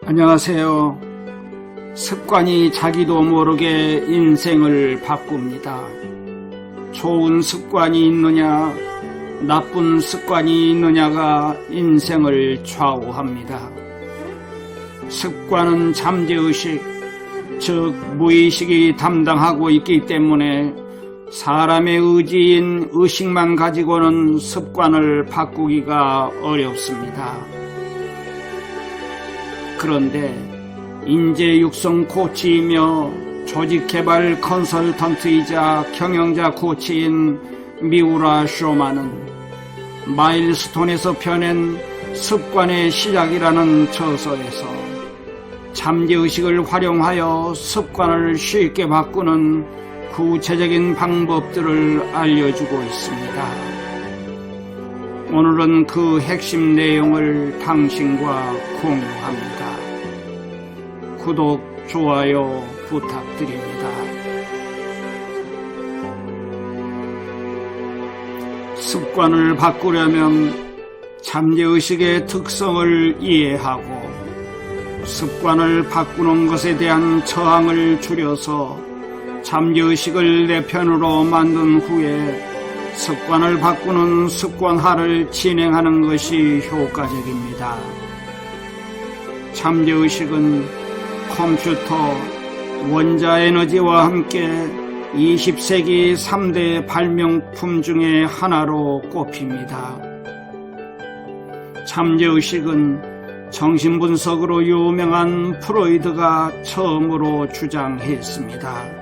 안녕하세요. 습관이 자기도 모르게 인생을 바꿉니다. 좋은 습관이 있느냐, 나쁜 습관이 있느냐가 인생을 좌우합니다. 습관은 잠재의식, 즉 무의식이 담당하고 있기 때문에 사람의 의지인 의식만 가지고는 습관을 바꾸기가 어렵습니다. 그런데 인재 육성 코치이며 조직개발 컨설턴트이자 경영자 코치인 미우라 쇼만은 마일스톤에서 펴낸 습관의 시작이라는 저서에서 잠재의식을 활용하여 습관을 쉽게 바꾸는 구체적인 방법들을 알려주고 있습니다. 오늘은 그 핵심 내용을 당신과 공유합니다. 구독, 좋아요 부탁드립니다. 습관을 바꾸려면 잠재의식의 특성을 이해하고 습관을 바꾸는 것에 대한 저항을 줄여서 잠재의식을 내 편으로 만든 후에 습관을 바꾸는 습관화를 진행하는 것이 효과적입니다. 잠재의식은 컴퓨터, 원자에너지와 함께 20세기 3대 발명품 중에 하나로 꼽힙니다. 잠재의식은 정신분석으로 유명한 프로이드가 처음으로 주장했습니다.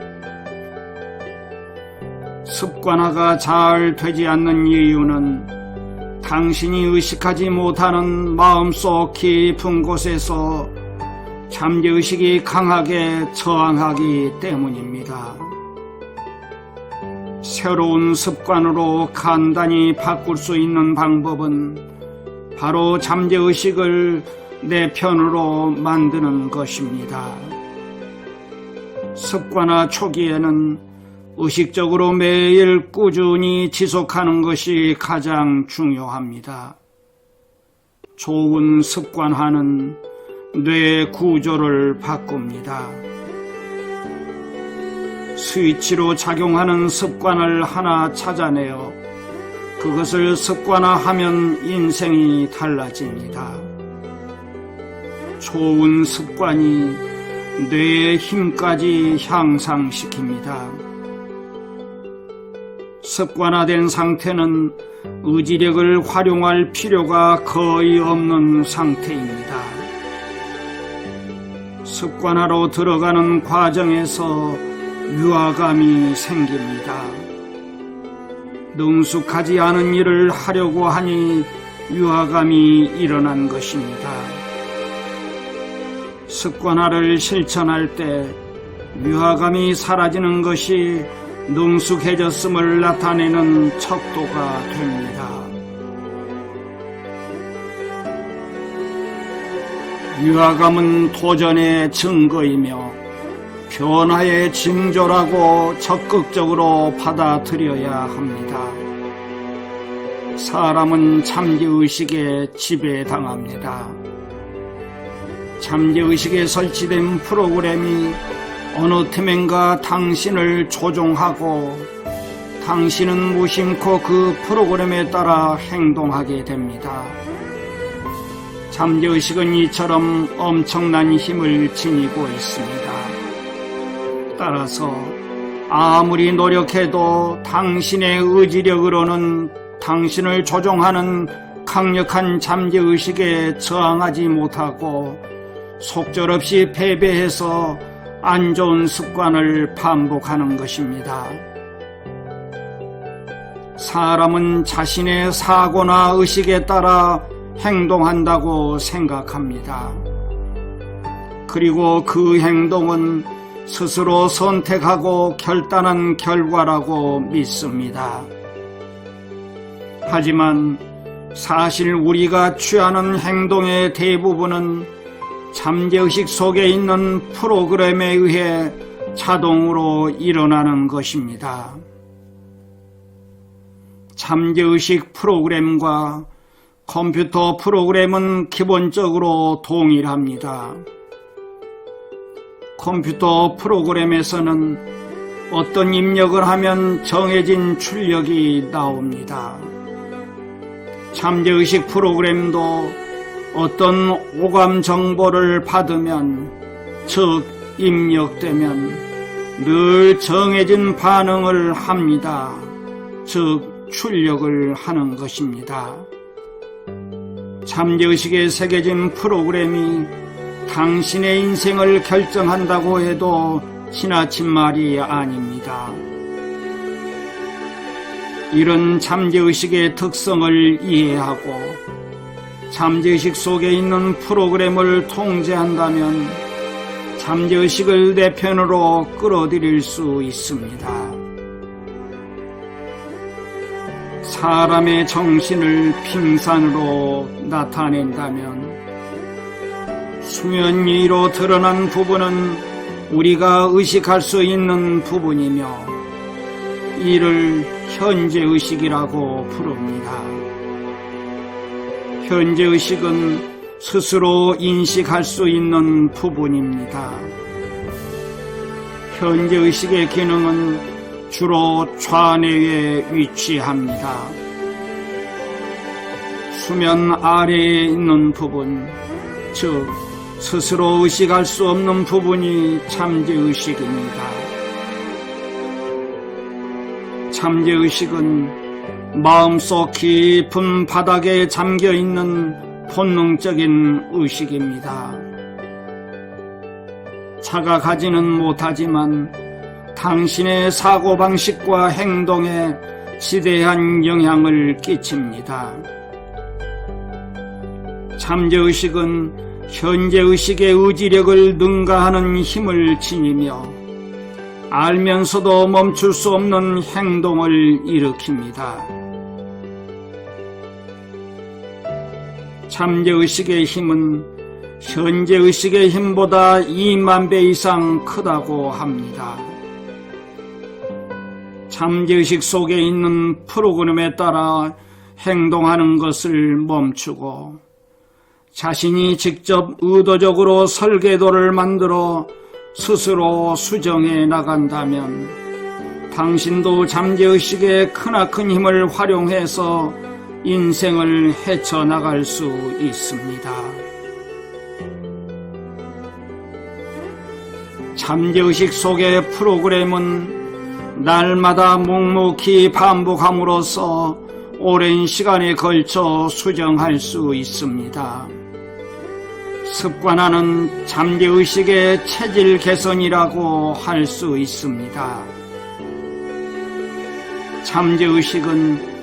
습관화가 잘 되지 않는 이유는 당신이 의식하지 못하는 마음속 깊은 곳에서 잠재의식이 강하게 저항하기 때문입니다. 새로운 습관으로 간단히 바꿀 수 있는 방법은 바로 잠재의식을 내 편으로 만드는 것입니다. 습관화 초기에는 의식적으로 매일 꾸준히 지속하는 것이 가장 중요합니다. 좋은 습관화는 뇌의 구조를 바꿉니다. 스위치로 작용하는 습관을 하나 찾아내어 그것을 습관화하면 인생이 달라집니다. 좋은 습관이 뇌의 힘까지 향상시킵니다. 습관화된 상태는 의지력을 활용할 필요가 거의 없는 상태입니다. 습관화로 들어가는 과정에서 유화감이 생깁니다. 능숙하지 않은 일을 하려고 하니 유화감이 일어난 것입니다. 습관화를 실천할 때 유화감이 사라지는 것이 능숙해졌음을 나타내는 척도가 됩니다. 유화감은 도전의 증거이며 변화의 징조라고 적극적으로 받아들여야 합니다. 사람은 잠재의식에 지배당합니다. 잠재의식에 설치된 프로그램이 어느 틈엔가 당신을 조종하고 당신은 무심코 그 프로그램에 따라 행동하게 됩니다. 잠재의식은 이처럼 엄청난 힘을 지니고 있습니다. 따라서 아무리 노력해도 당신의 의지력으로는 당신을 조종하는 강력한 잠재의식에 저항하지 못하고 속절없이 패배해서 안 좋은 습관을 반복하는 것입니다. 사람은 자신의 사고나 의식에 따라 행동한다고 생각합니다. 그리고 그 행동은 스스로 선택하고 결단한 결과라고 믿습니다. 하지만 사실 우리가 취하는 행동의 대부분은 잠재의식 속에 있는 프로그램에 의해 자동으로 일어나는 것입니다. 잠재의식 프로그램과 컴퓨터 프로그램은 기본적으로 동일합니다. 컴퓨터 프로그램에서는 어떤 입력을 하면 정해진 출력이 나옵니다. 잠재의식 프로그램도 어떤 오감 정보를 받으면, 즉 입력되면 늘 정해진 반응을 합니다. 즉 출력을 하는 것입니다. 잠재의식에 새겨진 프로그램이 당신의 인생을 결정한다고 해도 지나친 말이 아닙니다. 이런 잠재의식의 특성을 이해하고 잠재의식 속에 있는 프로그램을 통제한다면 잠재의식을 내 편으로 끌어들일 수 있습니다. 사람의 정신을 빙산으로 나타낸다면 수면 위로 드러난 부분은 우리가 의식할 수 있는 부분이며 이를 현재의식이라고 부릅니다. 현재의식은 스스로 인식할 수 있는 부분입니다. 현재의식의 기능은 주로 좌뇌에 위치합니다. 수면 아래에 있는 부분, 즉 스스로 의식할 수 없는 부분이 잠재의식입니다. 잠재의식은 마음속 깊은 바닥에 잠겨있는 본능적인 의식입니다. 자각하지는 못하지만 당신의 사고방식과 행동에 지대한 영향을 끼칩니다. 잠재의식은 현재의식의 의지력을 능가하는 힘을 지니며 알면서도 멈출 수 없는 행동을 일으킵니다. 잠재의식의 힘은 현재의식의 힘보다 2만 배 이상 크다고 합니다. 잠재의식 속에 있는 프로그램에 따라 행동하는 것을 멈추고 자신이 직접 의도적으로 설계도를 만들어 스스로 수정해 나간다면 당신도 잠재의식의 크나큰 힘을 활용해서 인생을 헤쳐나갈 수 있습니다. 잠재의식 속의 프로그램은 날마다 묵묵히 반복함으로써 오랜 시간에 걸쳐 수정할 수 있습니다. 습관화는 잠재의식의 체질 개선이라고 할 수 있습니다. 잠재의식은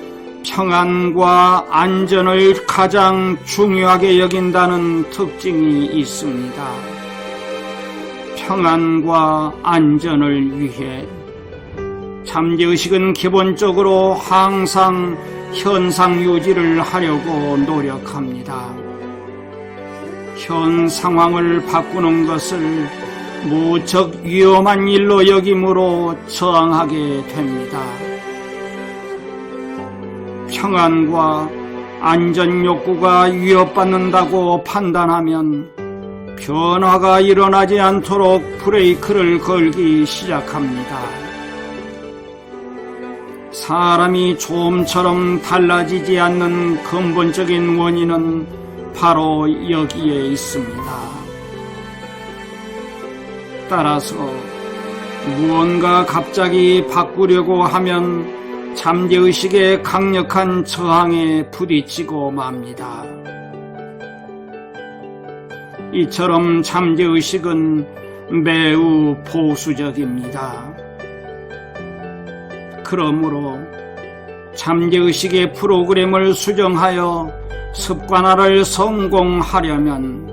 평안과 안전을 가장 중요하게 여긴다는 특징이 있습니다. 평안과 안전을 위해 잠재의식은 기본적으로 항상 현상 유지를 하려고 노력합니다. 현 상황을 바꾸는 것을 무척 위험한 일로 여김으로 저항하게 됩니다. 평안과 안전 욕구가 위협받는다고 판단하면 변화가 일어나지 않도록 브레이크를 걸기 시작합니다. 사람이 좀처럼 달라지지 않는 근본적인 원인은 바로 여기에 있습니다. 따라서 무언가 갑자기 바꾸려고 하면 잠재의식의 강력한 저항에 부딪히고 맙니다. 이처럼 잠재의식은 매우 보수적입니다. 그러므로 잠재의식의 프로그램을 수정하여 습관화를 성공하려면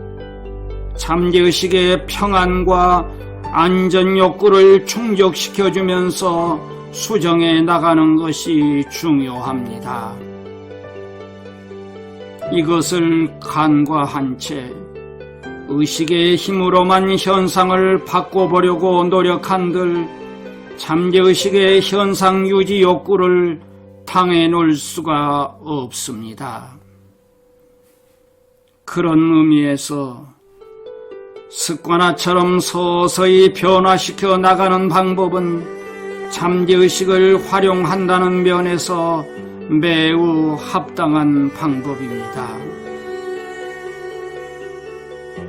잠재의식의 평안과 안전 욕구를 충족시켜주면서 수정해 나가는 것이 중요합니다. 이것을 간과한 채 의식의 힘으로만 현상을 바꿔보려고 노력한들 잠재의식의 현상 유지 욕구를 당해놓을 수가 없습니다. 그런 의미에서 습관화처럼 서서히 변화시켜 나가는 방법은 잠재의식을 활용한다는 면에서 매우 합당한 방법입니다.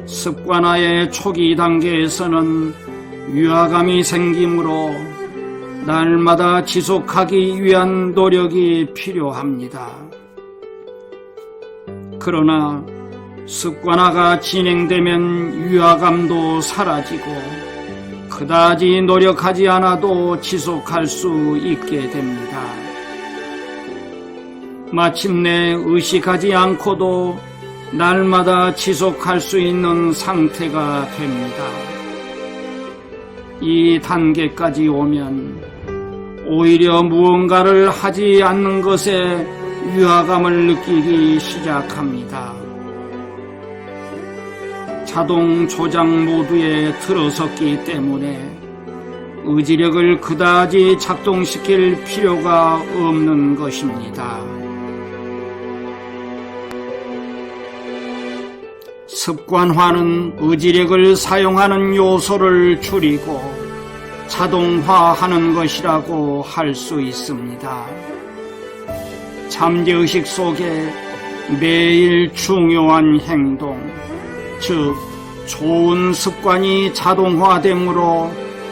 습관화의 초기 단계에서는 위화감이 생기므로 날마다 지속하기 위한 노력이 필요합니다. 그러나 습관화가 진행되면 위화감도 사라지고 그다지 노력하지 않아도 지속할 수 있게 됩니다. 마침내 의식하지 않고도 날마다 지속할 수 있는 상태가 됩니다. 이 단계까지 오면 오히려 무언가를 하지 않는 것에 위화감을 느끼기 시작합니다. 자동 조작 모드에 들어섰기 때문에 의지력을 그다지 작동시킬 필요가 없는 것입니다. 습관화는 의지력을 사용하는 요소를 줄이고 자동화하는 것이라고 할 수 있습니다. 잠재의식 속에 매일 중요한 행동, 즉 좋은 습관이 자동화되므로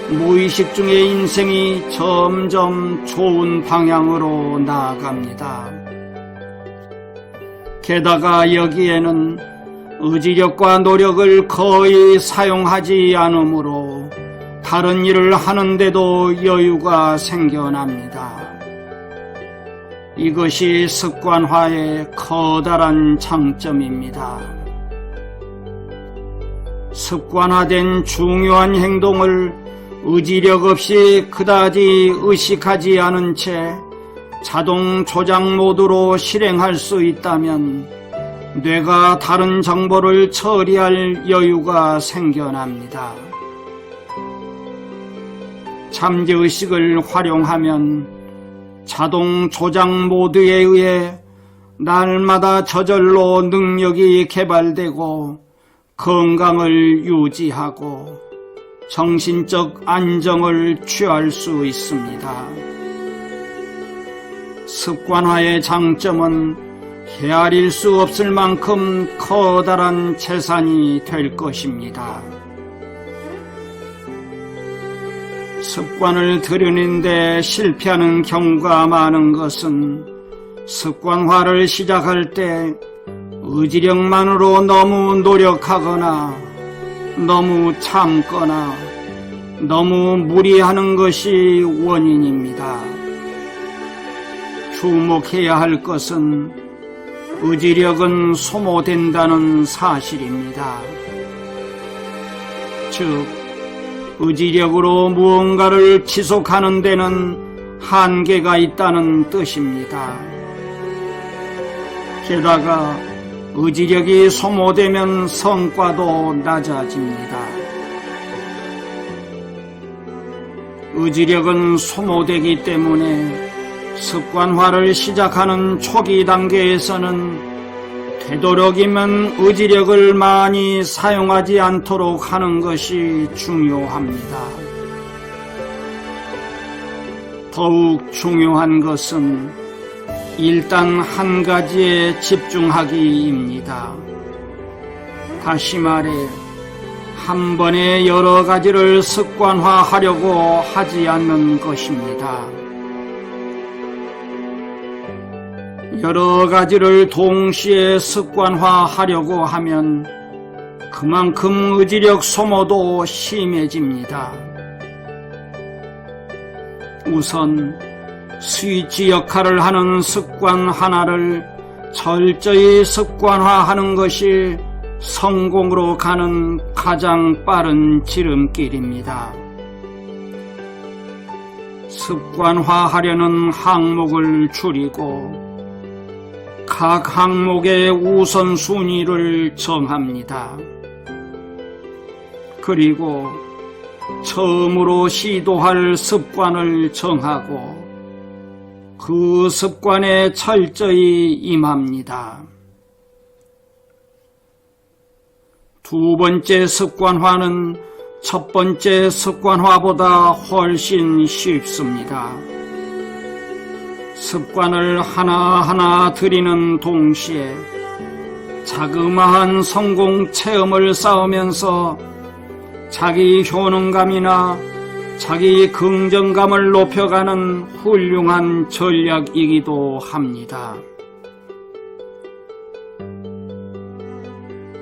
무의식 중의 인생이 점점 좋은 방향으로 나아갑니다. 게다가 여기에는 의지력과 노력을 거의 사용하지 않으므로 다른 일을 하는데도 여유가 생겨납니다. 이것이 습관화의 커다란 장점입니다. 습관화된 중요한 행동을 의지력 없이 그다지 의식하지 않은 채 자동 조작 모드로 실행할 수 있다면 뇌가 다른 정보를 처리할 여유가 생겨납니다. 잠재의식을 활용하면 자동 조작 모드에 의해 날마다 저절로 능력이 개발되고 건강을 유지하고 정신적 안정을 취할 수 있습니다. 습관화의 장점은 헤아릴 수 없을 만큼 커다란 재산이 될 것입니다. 습관을 들여내는데 실패하는 경우가 많은 것은 습관화를 시작할 때 의지력만으로 너무 노력하거나 너무 참거나 너무 무리하는 것이 원인입니다. 주목해야 할 것은 의지력은 소모된다는 사실입니다. 즉, 의지력으로 무언가를 지속하는 데는 한계가 있다는 뜻입니다. 게다가 의지력이 소모되면 성과도 낮아집니다. 의지력은 소모되기 때문에 습관화를 시작하는 초기 단계에서는 되도록이면 의지력을 많이 사용하지 않도록 하는 것이 중요합니다. 더욱 중요한 것은 일단 한 가지에 집중하기입니다. 다시 말해, 한 번에 여러 가지를 습관화하려고 하지 않는 것입니다. 여러 가지를 동시에 습관화하려고 하면 그만큼 의지력 소모도 심해집니다. 우선 스위치 역할을 하는 습관 하나를 철저히 습관화하는 것이 성공으로 가는 가장 빠른 지름길입니다. 습관화하려는 항목을 줄이고 각 항목의 우선순위를 정합니다. 그리고 처음으로 시도할 습관을 정하고 그 습관에 철저히 임합니다. 두 번째 습관화는 첫 번째 습관화보다 훨씬 쉽습니다. 습관을 하나하나 들이는 동시에 자그마한 성공 체험을 쌓으면서 자기 효능감이나 자기 긍정감을 높여가는 훌륭한 전략이기도 합니다.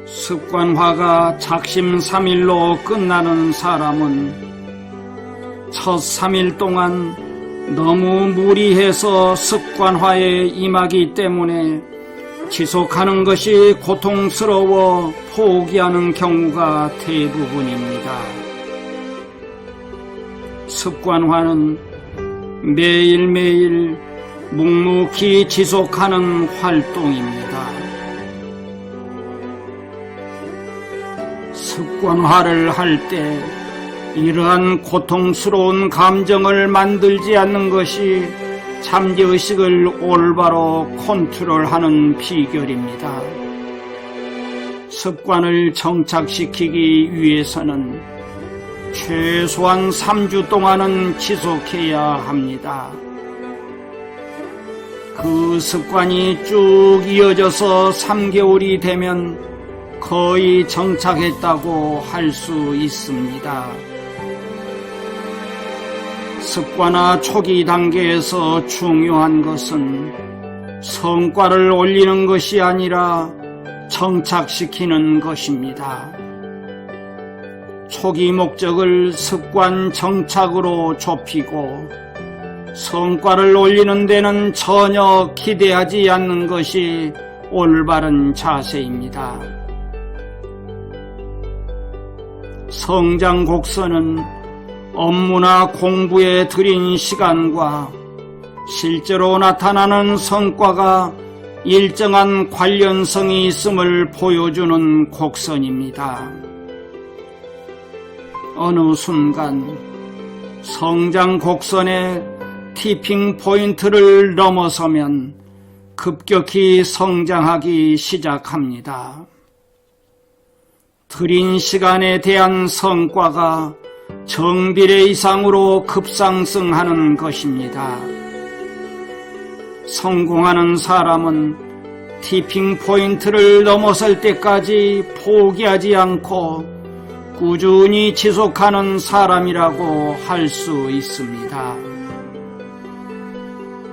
습관화가 작심삼일로 끝나는 사람은 첫 3일 동안 너무 무리해서 습관화에 임하기 때문에 지속하는 것이 고통스러워 포기하는 경우가 대부분입니다. 습관화는 매일매일 묵묵히 지속하는 활동입니다. 습관화를 할 때 이러한 고통스러운 감정을 만들지 않는 것이 잠재의식을 올바로 컨트롤하는 비결입니다. 습관을 정착시키기 위해서는 최소한 3주 동안은 지속해야 합니다. 그 습관이 쭉 이어져서 3개월이 되면 거의 정착했다고 할 수 있습니다. 습관화 초기 단계에서 중요한 것은 성과를 올리는 것이 아니라 정착시키는 것입니다. 초기 목적을 습관 정착으로 좁히고 성과를 올리는 데는 전혀 기대하지 않는 것이 올바른 자세입니다. 성장 곡선은 업무나 공부에 들인 시간과 실제로 나타나는 성과가 일정한 관련성이 있음을 보여주는 곡선입니다. 어느 순간 성장 곡선의 티핑 포인트를 넘어서면 급격히 성장하기 시작합니다. 들인 시간에 대한 성과가 정비례 이상으로 급상승하는 것입니다. 성공하는 사람은 티핑 포인트를 넘어설 때까지 포기하지 않고 꾸준히 지속하는 사람이라고 할 수 있습니다.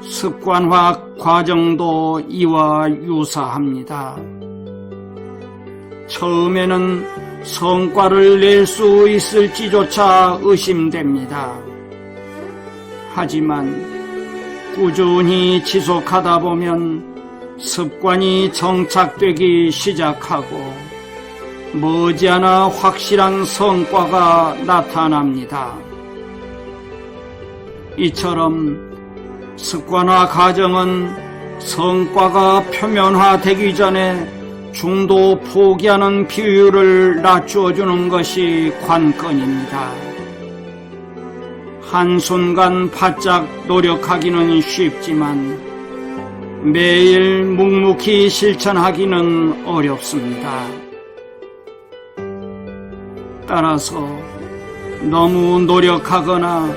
습관화 과정도 이와 유사합니다. 처음에는 성과를 낼 수 있을지조차 의심됩니다. 하지만 꾸준히 지속하다 보면 습관이 정착되기 시작하고 머지않아 확실한 성과가 나타납니다. 이처럼 습관화 과정은 성과가 표면화되기 전에 중도 포기하는 비율을 낮추어주는 것이 관건입니다. 한순간 바짝 노력하기는 쉽지만 매일 묵묵히 실천하기는 어렵습니다. 따라서 너무 노력하거나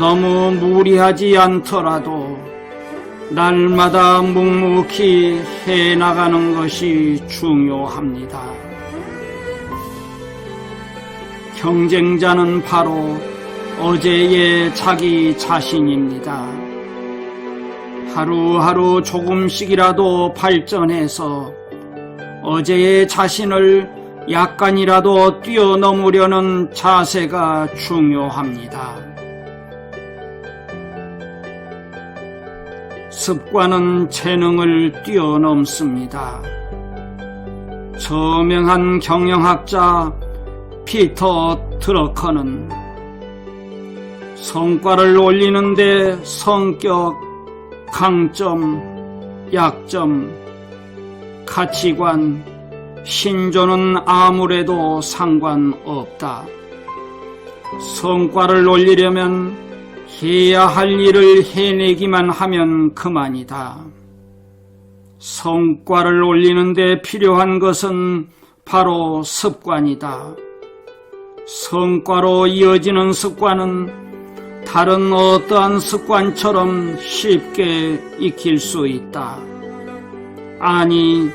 너무 무리하지 않더라도 날마다 묵묵히 해나가는 것이 중요합니다. 경쟁자는 바로 어제의 자기 자신입니다. 하루하루 조금씩이라도 발전해서 어제의 자신을 약간이라도 뛰어넘으려는 자세가 중요합니다. 습관은 재능을 뛰어넘습니다. 저명한 경영학자 피터 드러커는 성과를 올리는데 성격, 강점, 약점, 가치관, 신조는 아무래도 상관없다. 성과를 올리려면 해야 할 일을 해내기만 하면 그만이다. 성과를 올리는 데 필요한 것은 바로 습관이다. 성과로 이어지는 습관은 다른 어떠한 습관처럼 쉽게 익힐 수 있다. 아니,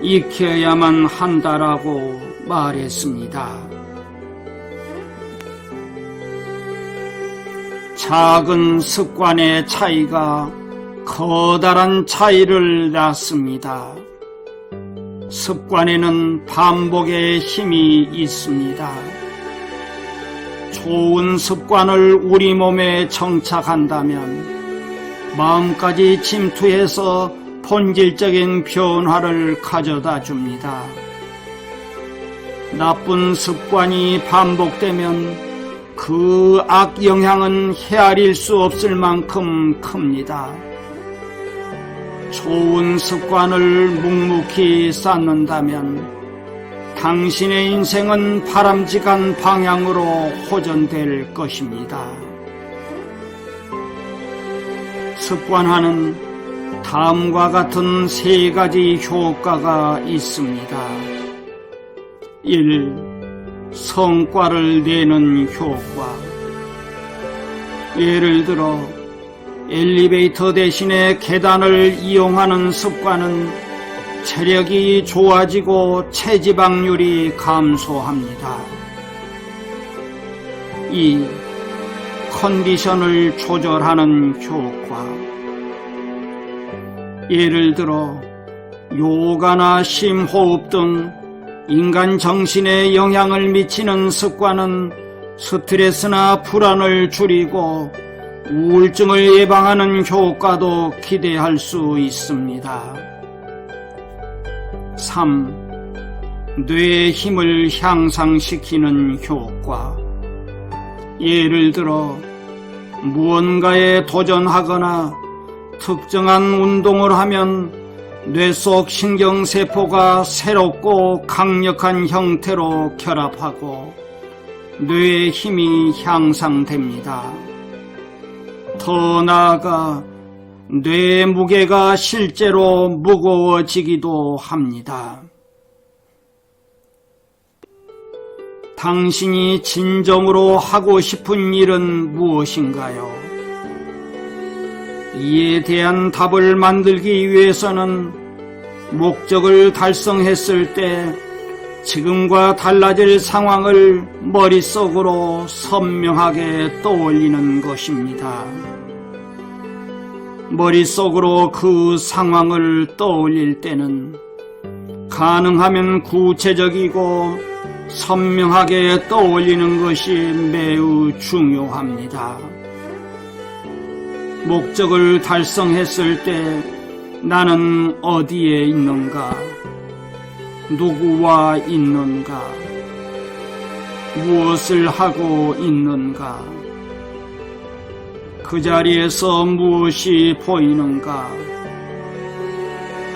익혀야만 한다라고 말했습니다. 작은 습관의 차이가 커다란 차이를 낳습니다. 습관에는 반복의 힘이 있습니다. 좋은 습관을 우리 몸에 정착한다면 마음까지 침투해서 본질적인 변화를 가져다 줍니다. 나쁜 습관이 반복되면 그 악영향은 헤아릴 수 없을 만큼 큽니다. 좋은 습관을 묵묵히 쌓는다면 당신의 인생은 바람직한 방향으로 호전될 것입니다. 습관화는 다음과 같은 3가지 효과가 있습니다. 1. 성과를 내는 효과. 예를 들어 엘리베이터 대신에 계단을 이용하는 습관은 체력이 좋아지고 체지방률이 감소합니다. 2. 컨디션을 조절하는 효과. 예를 들어 요가나 심호흡 등 인간 정신에 영향을 미치는 습관은 스트레스나 불안을 줄이고 우울증을 예방하는 효과도 기대할 수 있습니다. 3. 뇌의 힘을 향상시키는 효과. 예를 들어 무언가에 도전하거나 특정한 운동을 하면 뇌 속 신경세포가 새롭고 강력한 형태로 결합하고 뇌의 힘이 향상됩니다. 더 나아가 뇌의 무게가 실제로 무거워지기도 합니다. 당신이 진정으로 하고 싶은 일은 무엇인가요? 이에 대한 답을 만들기 위해서는 목적을 달성했을 때 지금과 달라질 상황을 머릿속으로 선명하게 떠올리는 것입니다. 머릿속으로 그 상황을 떠올릴 때는 가능하면 구체적이고 선명하게 떠올리는 것이 매우 중요합니다. 목적을 달성했을 때 나는 어디에 있는가? 누구와 있는가? 무엇을 하고 있는가? 그 자리에서 무엇이 보이는가?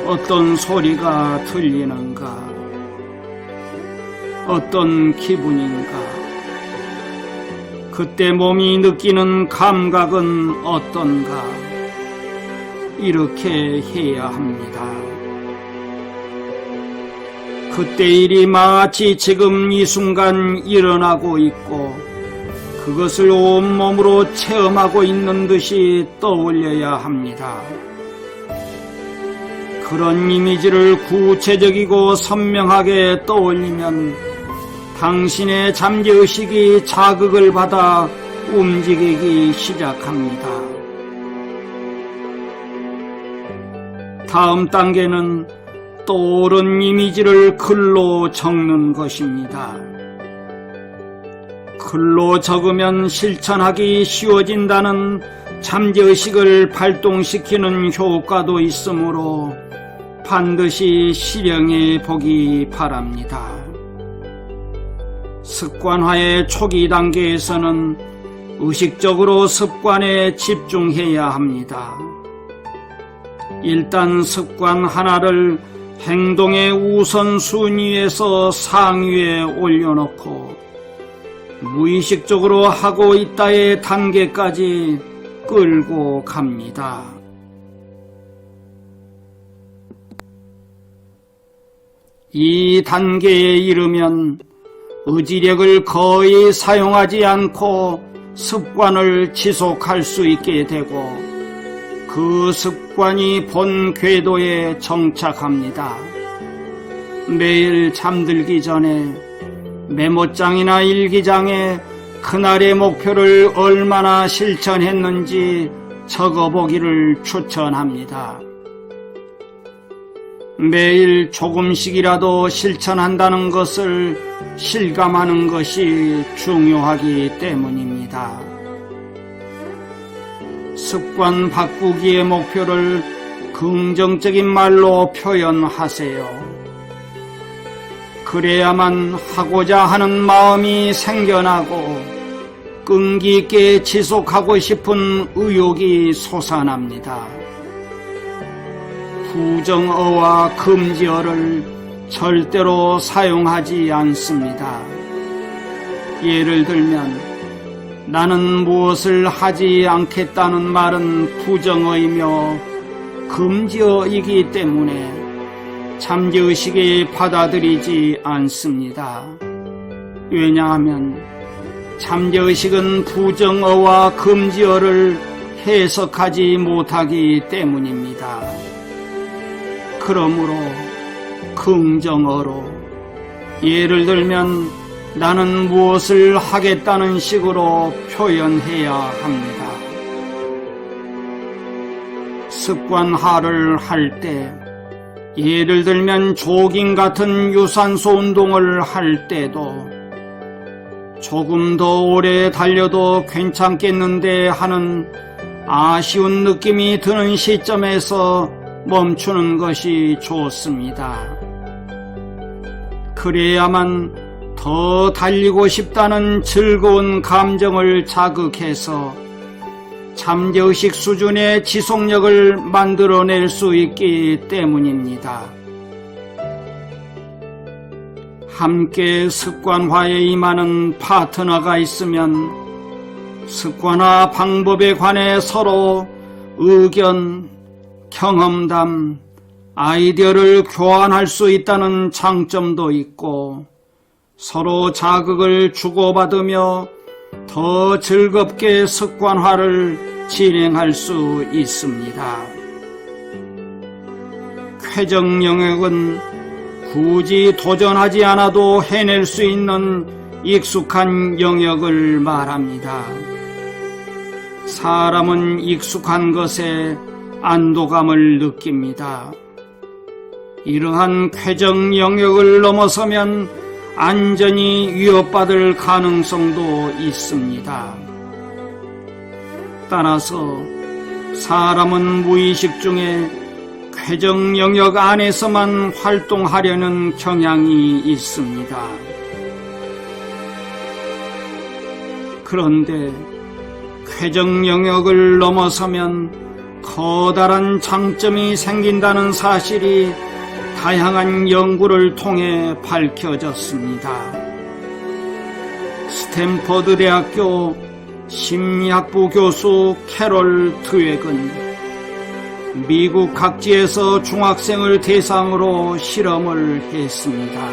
어떤 소리가 들리는가? 어떤 기분인가? 그때 몸이 느끼는 감각은 어떤가? 이렇게 해야 합니다. 그때 일이 마치 지금 이 순간 일어나고 있고 그것을 온몸으로 체험하고 있는 듯이 떠올려야 합니다. 그런 이미지를 구체적이고 선명하게 떠올리면 당신의 잠재의식이 자극을 받아 움직이기 시작합니다. 다음 단계는 떠오른 이미지를 글로 적는 것입니다. 글로 적으면 실천하기 쉬워진다는 잠재의식을 발동시키는 효과도 있으므로 반드시 실행해 보기 바랍니다. 습관화의 초기 단계에서는 의식적으로 습관에 집중해야 합니다. 일단 습관 하나를 행동의 우선순위에서 상위에 올려놓고 무의식적으로 하고 있다의 단계까지 끌고 갑니다. 이 단계에 이르면 의지력을 거의 사용하지 않고 습관을 지속할 수 있게 되고 그 습관이 본 궤도에 정착합니다. 매일 잠들기 전에 메모장이나 일기장에 그날의 목표를 얼마나 실천했는지 적어보기를 추천합니다. 매일 조금씩이라도 실천한다는 것을 실감하는 것이 중요하기 때문입니다. 습관 바꾸기의 목표를 긍정적인 말로 표현하세요. 그래야만 하고자 하는 마음이 생겨나고 끈기 있게 지속하고 싶은 의욕이 솟아납니다. 부정어와 금지어를 절대로 사용하지 않습니다. 예를 들면 나는 무엇을 하지 않겠다는 말은 부정어이며 금지어이기 때문에 잠재의식에 받아들이지 않습니다. 왜냐하면 잠재의식은 부정어와 금지어를 해석하지 못하기 때문입니다. 그러므로 긍정어로 예를 들면 나는 무엇을 하겠다는 식으로 표현해야 합니다. 습관화를 할 때 예를 들면 조깅 같은 유산소 운동을 할 때도 조금 더 오래 달려도 괜찮겠는데 하는 아쉬운 느낌이 드는 시점에서 멈추는 것이 좋습니다. 그래야만 더 달리고 싶다는 즐거운 감정을 자극해서 잠재의식 수준의 지속력을 만들어낼 수 있기 때문입니다. 함께 습관화에 임하는 파트너가 있으면 습관화 방법에 관해 서로 의견, 경험담, 아이디어를 교환할 수 있다는 장점도 있고 서로 자극을 주고받으며 더 즐겁게 습관화를 진행할 수 있습니다. 쾌적 영역은 굳이 도전하지 않아도 해낼 수 있는 익숙한 영역을 말합니다. 사람은 익숙한 것에 안도감을 느낍니다. 이러한 쾌적 영역을 넘어서면 안전이 위협받을 가능성도 있습니다. 따라서 사람은 무의식 중에 쾌적 영역 안에서만 활동하려는 경향이 있습니다. 그런데 쾌적 영역을 넘어서면 커다란 장점이 생긴다는 사실이 다양한 연구를 통해 밝혀졌습니다. 스탠퍼드 대학교 심리학부 교수 캐롤 드웩은 미국 각지에서 중학생을 대상으로 실험을 했습니다.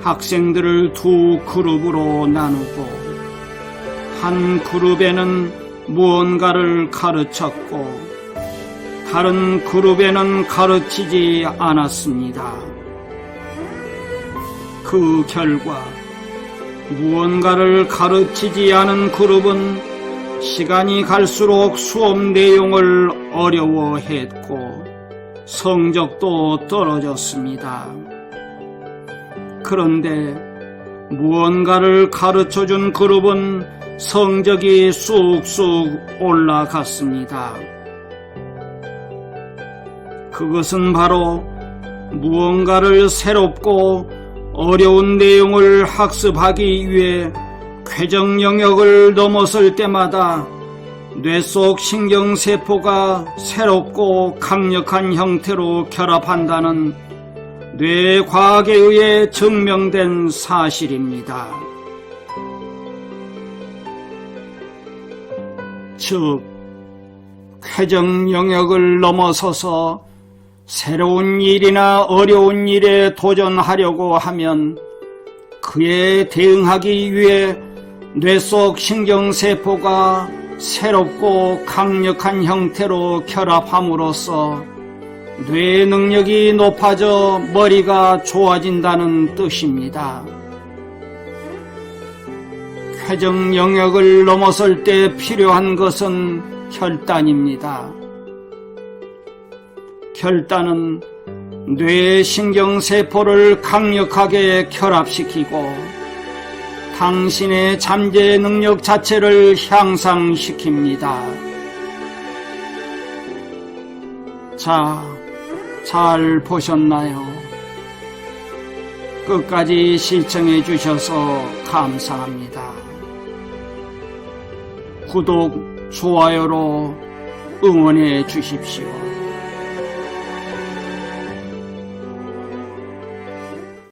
학생들을 두 그룹으로 나누고 한 그룹에는 무언가를 가르쳤고 다른 그룹에는 가르치지 않았습니다. 그 결과 무언가를 가르치지 않은 그룹은 시간이 갈수록 수업 내용을 어려워했고 성적도 떨어졌습니다. 그런데 무언가를 가르쳐준 그룹은 성적이 쑥쑥 올라갔습니다. 그것은 바로 무언가를 새롭고 어려운 내용을 학습하기 위해 쾌적 영역을 넘어설 때마다 뇌 속 신경세포가 새롭고 강력한 형태로 결합한다는 뇌과학에 의해 증명된 사실입니다. 즉, 쾌적 영역을 넘어서서 새로운 일이나 어려운 일에 도전하려고 하면 그에 대응하기 위해 뇌 속 신경세포가 새롭고 강력한 형태로 결합함으로써 뇌 능력이 높아져 머리가 좋아진다는 뜻입니다. 쾌정 영역을 넘어설 때 필요한 것은 혈단입니다. 혈단은 뇌 신경세포를 강력하게 결합시키고 당신의 잠재 능력 자체를 향상시킵니다. 자, 잘 보셨나요? 끝까지 시청해 주셔서 감사합니다. 구독, 좋아요로 응원해 주십시오.